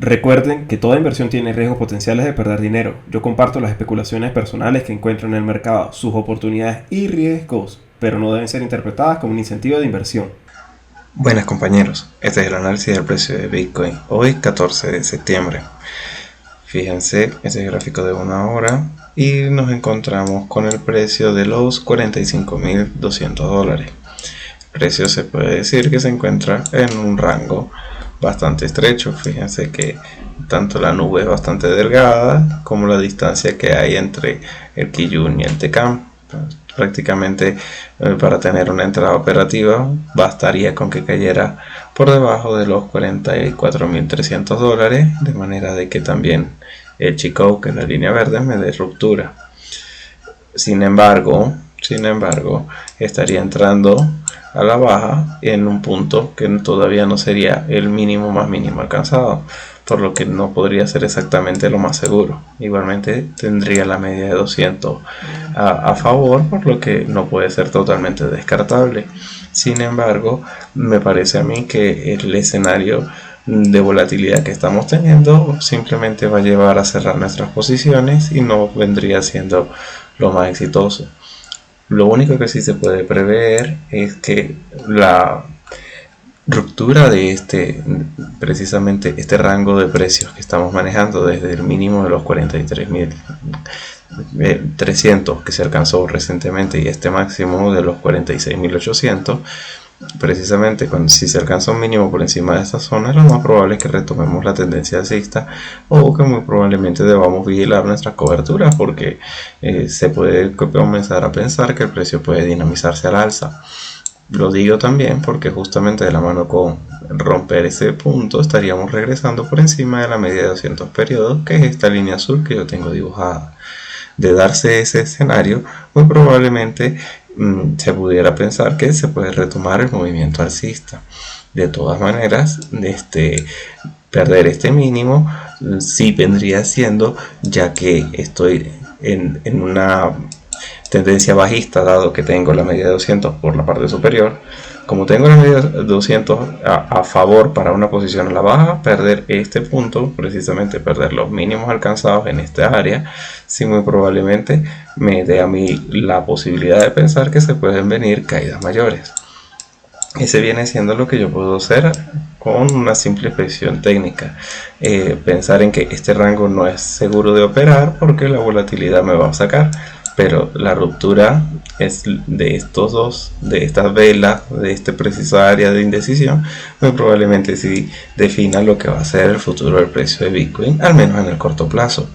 Recuerden que toda inversión tiene riesgos potenciales de perder dinero. Yo comparto las especulaciones personales que encuentro en el mercado, sus oportunidades y riesgos, pero no deben ser interpretadas como un incentivo de inversión. Buenas compañeros, este es el análisis del precio de Bitcoin, hoy 14 de septiembre. Fíjense, este es el gráfico de 1 hora y nos encontramos con el precio de los $45.200. El precio se puede decir que se encuentra en un rango bastante estrecho. Fíjense que tanto la nube es bastante delgada como la distancia que hay entre el Kijun y el Tekam. Prácticamente para tener una entrada operativa bastaría con que cayera por debajo de los $44.300, de manera de que también el Chikou, que es la línea verde, me dé ruptura. Sin embargo, estaría entrando a la baja en un punto que todavía no sería el mínimo más mínimo alcanzado, por lo que no podría ser exactamente lo más seguro. Igualmente tendría la media de 200 a favor, por lo que no puede ser totalmente descartable. Sin embargo, me parece a mí que el escenario de volatilidad que estamos teniendo simplemente va a llevar a cerrar nuestras posiciones y no vendría siendo lo más exitoso. Lo único que sí se puede prever es que la ruptura de precisamente este rango de precios que estamos manejando desde el mínimo de los 43.300 que se alcanzó recientemente y este máximo de los 46.800, precisamente si se alcanza un mínimo por encima de esta zona, lo más probable es que retomemos la tendencia alcista o que muy probablemente debamos vigilar nuestras coberturas, porque se puede comenzar a pensar que el precio puede dinamizarse al alza. Lo digo también porque justamente de la mano con romper ese punto estaríamos regresando por encima de la media de 200 periodos, que es esta línea azul que yo tengo dibujada. De darse ese escenario, muy probablemente se pudiera pensar que se puede retomar el movimiento alcista. De todas maneras, perder este mínimo sí vendría siendo, ya que estoy en una tendencia bajista, dado que tengo la media de 200 por la parte superior. Como tengo la media de 200 a favor para una posición a la baja, perder este punto, precisamente perder los mínimos alcanzados en esta área, sí muy probablemente me dé a mí la posibilidad de pensar que se pueden venir caídas mayores. Ese viene siendo lo que yo puedo hacer con una simple previsión técnica. Pensar en que este rango no es seguro de operar porque la volatilidad me va a sacar, pero la ruptura es de estas velas, de esta precisa área de indecisión, muy probablemente sí defina lo que va a ser el futuro del precio de Bitcoin, al menos en el corto plazo.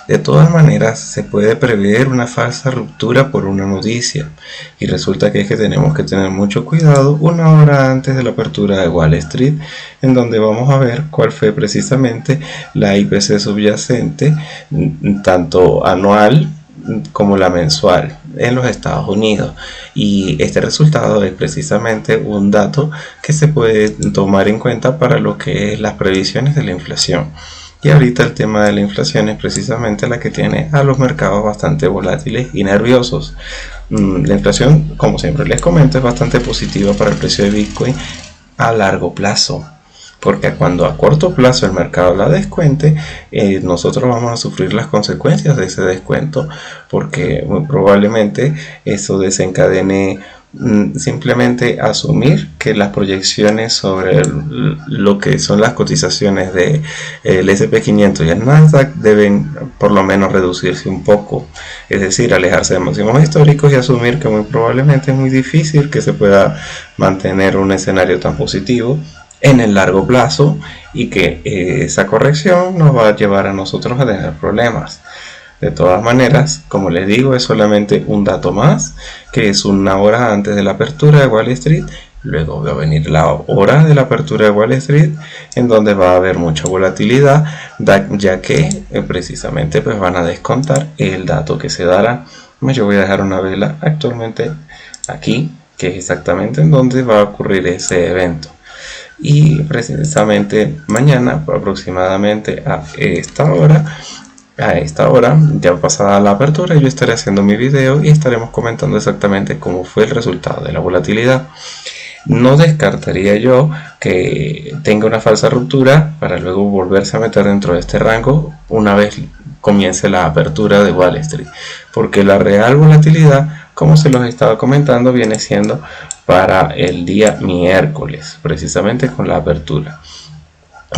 De todas maneras, se puede prever una falsa ruptura por una noticia, y resulta que es que tenemos que tener mucho cuidado 1 hora antes de la apertura de Wall Street, en donde vamos a ver cuál fue precisamente la IPC subyacente, tanto anual como la mensual en los Estados Unidos, y este resultado es precisamente un dato que se puede tomar en cuenta para lo que es las previsiones de la inflación. Y ahorita el tema de la inflación es precisamente la que tiene a los mercados bastante volátiles y nerviosos. La inflación, como siempre les comento, es bastante positiva para el precio de Bitcoin a largo plazo, porque cuando a corto plazo el mercado la descuente, nosotros vamos a sufrir las consecuencias de ese descuento, porque muy probablemente eso desencadene simplemente asumir que las proyecciones sobre lo que son las cotizaciones del SP500 y el Nasdaq deben por lo menos reducirse un poco, es decir, alejarse de máximos históricos y asumir que muy probablemente es muy difícil que se pueda mantener un escenario tan positivo en el largo plazo, y que esa corrección nos va a llevar a nosotros a tener problemas. De todas maneras, como les digo, es solamente un dato más, que es 1 hora antes de la apertura de Wall Street. Luego va a venir la hora de la apertura de Wall Street, en donde va a haber mucha volatilidad, ya que precisamente pues van a descontar el dato que se dará. Yo voy a dejar una vela actualmente aquí, que es exactamente en donde va a ocurrir ese evento. Y precisamente mañana, aproximadamente a esta hora, ya pasada la apertura, yo estaré haciendo mi video y estaremos comentando exactamente cómo fue el resultado de la volatilidad. No descartaría yo que tenga una falsa ruptura para luego volverse a meter dentro de este rango una vez comience la apertura de Wall Street, porque la real volatilidad, como se los estaba comentando, viene siendo para el día miércoles, precisamente con la apertura.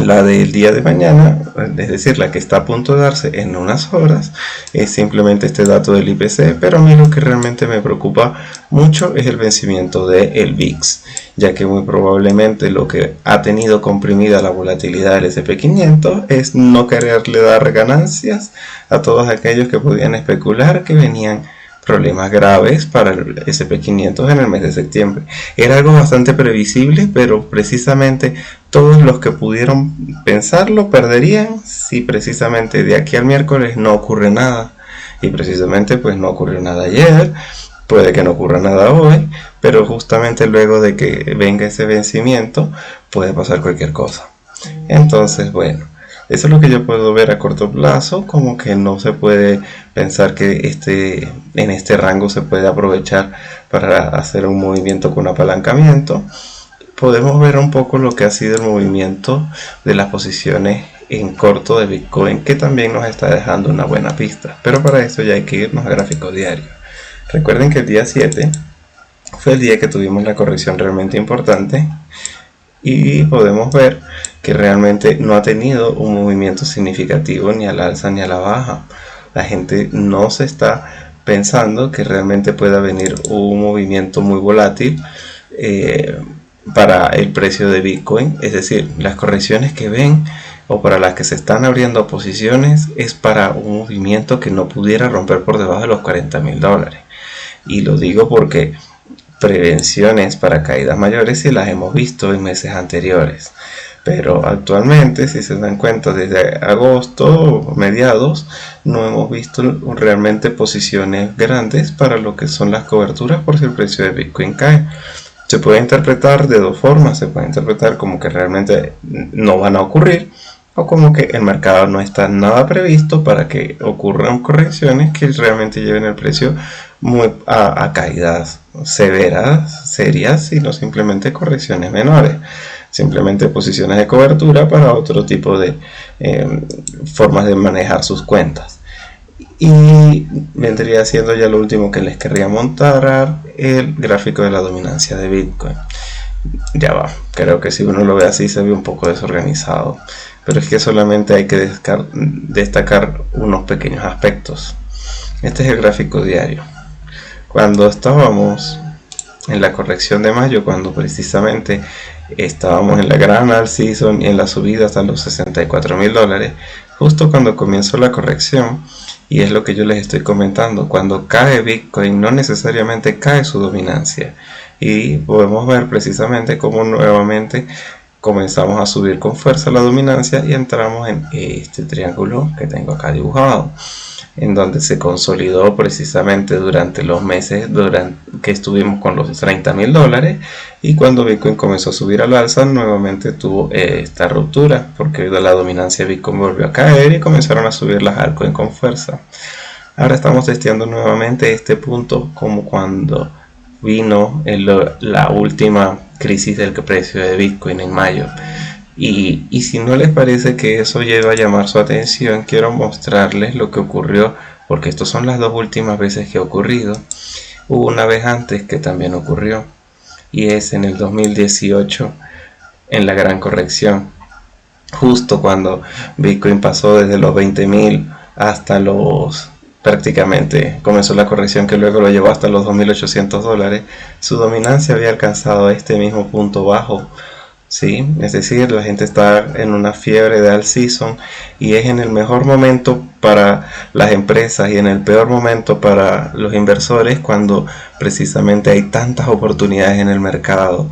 La del día de mañana, es decir, la que está a punto de darse en unas horas, es simplemente este dato del IPC, pero a mí lo que realmente me preocupa mucho es el vencimiento del VIX, ya que muy probablemente lo que ha tenido comprimida la volatilidad del SP500 es no quererle dar ganancias a todos aquellos que podían especular que venían problemas graves para el SP500 en el mes de septiembre. Era algo bastante previsible, pero precisamente todos los que pudieron pensarlo perderían si precisamente de aquí al miércoles no ocurre nada. Y precisamente pues no ocurrió nada ayer, puede que no ocurra nada hoy, pero justamente luego de que venga ese vencimiento puede pasar cualquier cosa. Entonces, bueno, eso es lo que yo puedo ver a corto plazo, como que no se puede pensar que en este rango se puede aprovechar para hacer un movimiento con apalancamiento. Podemos ver un poco lo que ha sido el movimiento de las posiciones en corto de Bitcoin, que también nos está dejando una buena pista, pero para eso ya hay que irnos a gráfico diario. Recuerden que el día 7 fue el día que tuvimos la corrección realmente importante y podemos ver que realmente no ha tenido un movimiento significativo ni al alza ni a la baja. La gente no se está pensando que realmente pueda venir un movimiento muy volátil para el precio de Bitcoin, es decir, las correcciones que ven o para las que se están abriendo posiciones es para un movimiento que no pudiera romper por debajo de los $40,000. Y lo digo porque prevenciones para caídas mayores sí las hemos visto en meses anteriores, pero actualmente, si se dan cuenta, desde agosto mediados no hemos visto realmente posiciones grandes para lo que son las coberturas por si el precio de Bitcoin cae. Se puede interpretar de dos formas. Se puede interpretar como que realmente no van a ocurrir, o como que el mercado no está nada previsto para que ocurran correcciones que realmente lleven el precio a caídas severas, serias, y no simplemente correcciones menores, simplemente posiciones de cobertura para otro tipo de formas de manejar sus cuentas. Y vendría siendo ya lo último que les querría mostrar, el gráfico de la dominancia de Bitcoin. Ya va, creo que si uno lo ve así se ve un poco desorganizado, pero es que solamente hay que destacar unos pequeños aspectos. Este es el gráfico diario. Cuando estábamos en la corrección de mayo, cuando precisamente estábamos en la gran all season y en la subida hasta los $64,000, justo cuando comenzó la corrección, y es lo que yo les estoy comentando, cuando cae Bitcoin no necesariamente cae su dominancia, y podemos ver precisamente cómo nuevamente comenzamos a subir con fuerza la dominancia y entramos en este triángulo que tengo acá dibujado, en donde se consolidó precisamente durante los meses que estuvimos con los $30,000, y cuando Bitcoin comenzó a subir al alza nuevamente tuvo esta ruptura, porque la dominancia de Bitcoin volvió a caer y comenzaron a subir las altcoins con fuerza. Ahora estamos testeando nuevamente este punto como cuando vino la última crisis del precio de Bitcoin en mayo. Y si no les parece que eso lleva a llamar su atención, quiero mostrarles lo que ocurrió, porque estas son las dos últimas veces que ha ocurrido. Hubo una vez antes que también ocurrió, y es en el 2018, en la gran corrección, justo cuando Bitcoin pasó desde los 20,000 hasta prácticamente comenzó la corrección que luego lo llevó hasta los $2,800. Su dominancia había alcanzado este mismo punto bajo. Sí, es decir, la gente está en una fiebre de all season, y es en el mejor momento para las empresas y en el peor momento para los inversores, cuando precisamente hay tantas oportunidades en el mercado,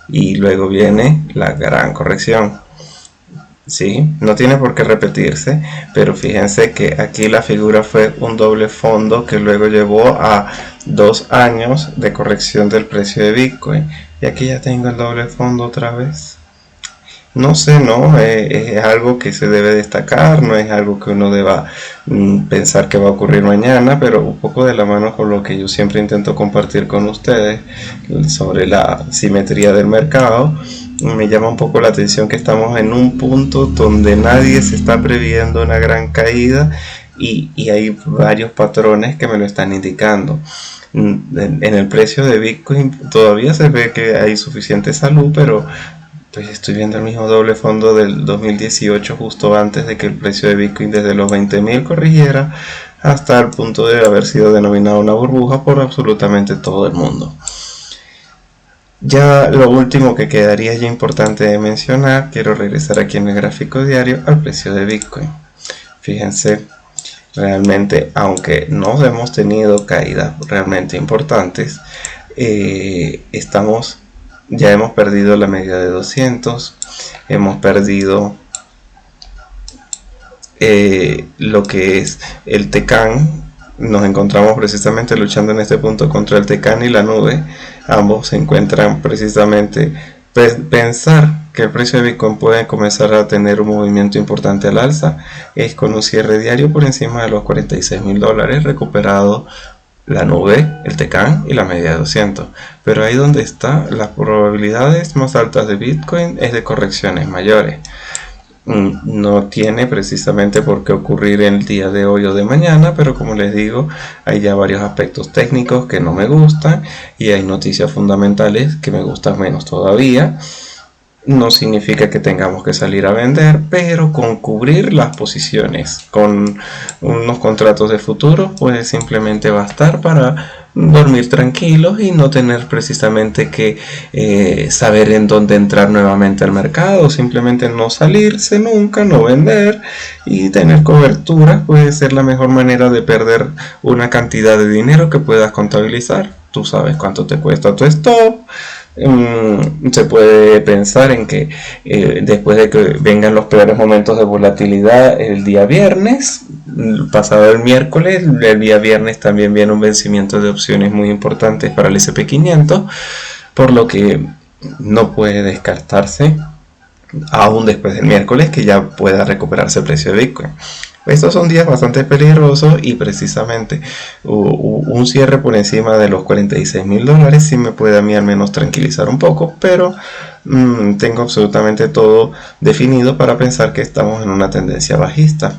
y luego viene la gran corrección. Sí, no tiene por qué repetirse, pero fíjense que aquí la figura fue un doble fondo que luego llevó a 2 años de corrección del precio de Bitcoin. Y aquí ya tengo el doble fondo otra vez. No sé, no, es algo que se debe destacar, no es algo que uno deba pensar que va a ocurrir mañana, pero un poco de la mano con lo que yo siempre intento compartir con ustedes sobre la simetría del mercado. Me llama un poco la atención que estamos en un punto donde nadie se está previendo una gran caída y hay varios patrones que me lo están indicando. En el precio de Bitcoin todavía se ve que hay suficiente salud, pero pues estoy viendo el mismo doble fondo del 2018, justo antes de que el precio de Bitcoin desde los 20.000 corrigiera hasta el punto de haber sido denominado una burbuja por absolutamente todo el mundo. Ya lo último que quedaría ya importante de mencionar, quiero regresar aquí en el gráfico diario al precio de Bitcoin. Fíjense, realmente, aunque no hemos tenido caídas realmente importantes, ya hemos perdido la media de 200, hemos perdido lo que es el Tecan. Nos encontramos precisamente luchando en este punto contra el Tecan y la nube. Ambos se encuentran precisamente pensar que el precio de Bitcoin puede comenzar a tener un movimiento importante al alza es con un cierre diario por encima de los $46.000 recuperado la nube, el Tecan y la media de 200. Pero ahí donde están las probabilidades más altas de Bitcoin es de correcciones mayores. No tiene precisamente por qué ocurrir el día de hoy o de mañana, pero como les digo, hay ya varios aspectos técnicos que no me gustan y hay noticias fundamentales que me gustan menos todavía. No significa que tengamos que salir a vender, pero con cubrir las posiciones con unos contratos de futuro, pues simplemente bastar para dormir tranquilos y no tener precisamente que saber en dónde entrar nuevamente al mercado. Simplemente no salirse nunca, no vender y tener cobertura puede ser la mejor manera de perder una cantidad de dinero que puedas contabilizar. Tú sabes cuánto te cuesta tu stop. Se puede pensar en que después de que vengan los peores momentos de volatilidad el día viernes, pasado el miércoles, el día viernes también viene un vencimiento de opciones muy importantes para el S&P 500, por lo que no puede descartarse aún después del miércoles que ya pueda recuperarse el precio de Bitcoin. Estos son días bastante peligrosos y precisamente un cierre por encima de los $46.000 sí me puede a mí al menos tranquilizar un poco, pero tengo absolutamente todo definido para pensar que estamos en una tendencia bajista.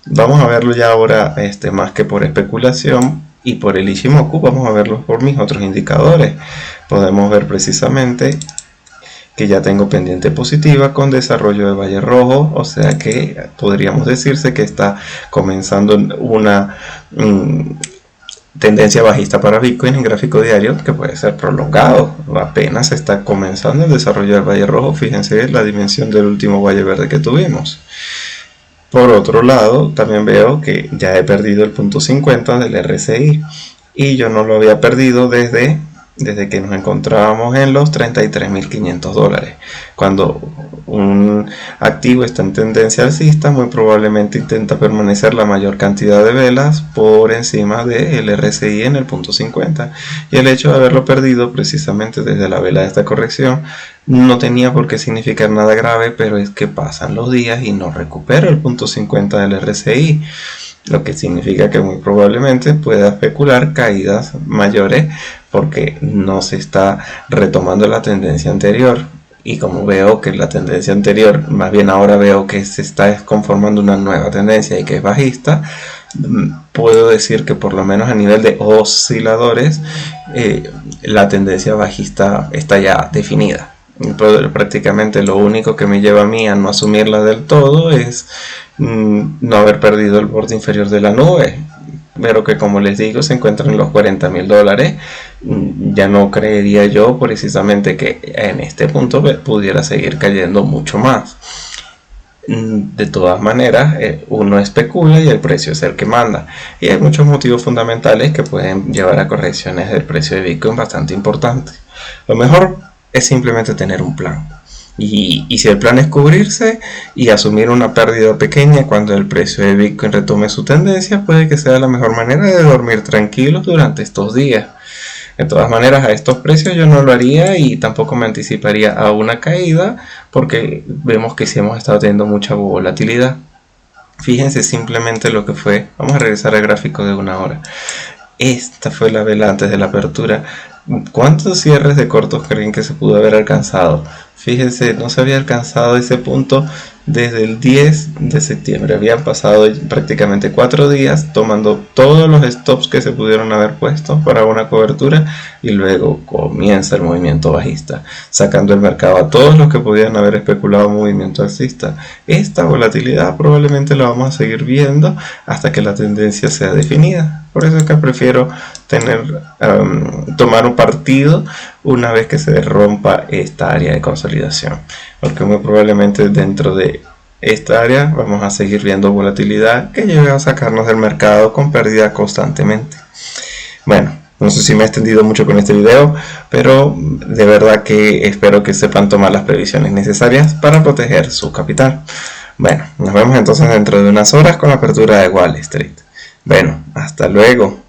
Vamos a verlo ya ahora más que por especulación y por el Ichimoku, vamos a verlo por mis otros indicadores. Podemos ver precisamente que ya tengo pendiente positiva con desarrollo de valle rojo, o sea que podríamos decirse que está comenzando una tendencia bajista para Bitcoin en gráfico diario que puede ser prolongado. Apenas está comenzando el desarrollo del valle rojo. Fíjense la dimensión del último valle verde que tuvimos. Por otro lado, también veo que ya he perdido el punto 50 del RSI y yo no lo había perdido desde que nos encontrábamos en los $33.500. Cuando un activo está en tendencia alcista, muy probablemente intenta permanecer la mayor cantidad de velas por encima del RSI en el punto 50. Y el hecho de haberlo perdido precisamente desde la vela de esta corrección no tenía por qué significar nada grave, pero es que pasan los días y no recupero el punto 50 del RSI. Lo que significa que muy probablemente pueda especular caídas mayores porque no se está retomando la tendencia anterior. Y como veo que la tendencia anterior, más bien ahora veo que se está conformando una nueva tendencia y que es bajista, puedo decir que por lo menos a nivel de osciladores la tendencia bajista está ya definida. Prácticamente lo único que me lleva a mí a no asumirla del todo es no haber perdido el borde inferior de la nube, pero que como les digo se encuentra en los $40.000. Ya no creería yo precisamente que en este punto pudiera seguir cayendo mucho más. De todas maneras, uno especula y el precio es el que manda, y hay muchos motivos fundamentales que pueden llevar a correcciones del precio de Bitcoin bastante importantes. Lo mejor es simplemente tener un plan. Y si el plan es cubrirse y asumir una pérdida pequeña cuando el precio de Bitcoin retome su tendencia, puede que sea la mejor manera de dormir tranquilos durante estos días. De todas maneras, a estos precios yo no lo haría y tampoco me anticiparía a una caída porque vemos que sí hemos estado teniendo mucha volatilidad. Fíjense simplemente lo que fue. Vamos a regresar al gráfico de una hora. Esta fue la vela antes de la apertura. ¿Cuántos cierres de cortos creen que se pudo haber alcanzado? Fíjense, no se había alcanzado ese punto desde el 10 de septiembre. Habían pasado prácticamente 4 días tomando todos los stops que se pudieron haber puesto para una cobertura y luego comienza el movimiento bajista, sacando el mercado a todos los que podían haber especulado un movimiento alcista. Esta volatilidad probablemente la vamos a seguir viendo hasta que la tendencia sea definida. Por eso es que prefiero tomar un partido una vez que se rompa esta área de consolidación, porque muy probablemente dentro de esta área vamos a seguir viendo volatilidad que lleve a sacarnos del mercado con pérdida constantemente. Bueno, no sé si me he extendido mucho con este video, pero de verdad que espero que sepan tomar las previsiones necesarias para proteger su capital. Bueno, nos vemos entonces dentro de unas horas con la apertura de Wall Street. Bueno, hasta luego.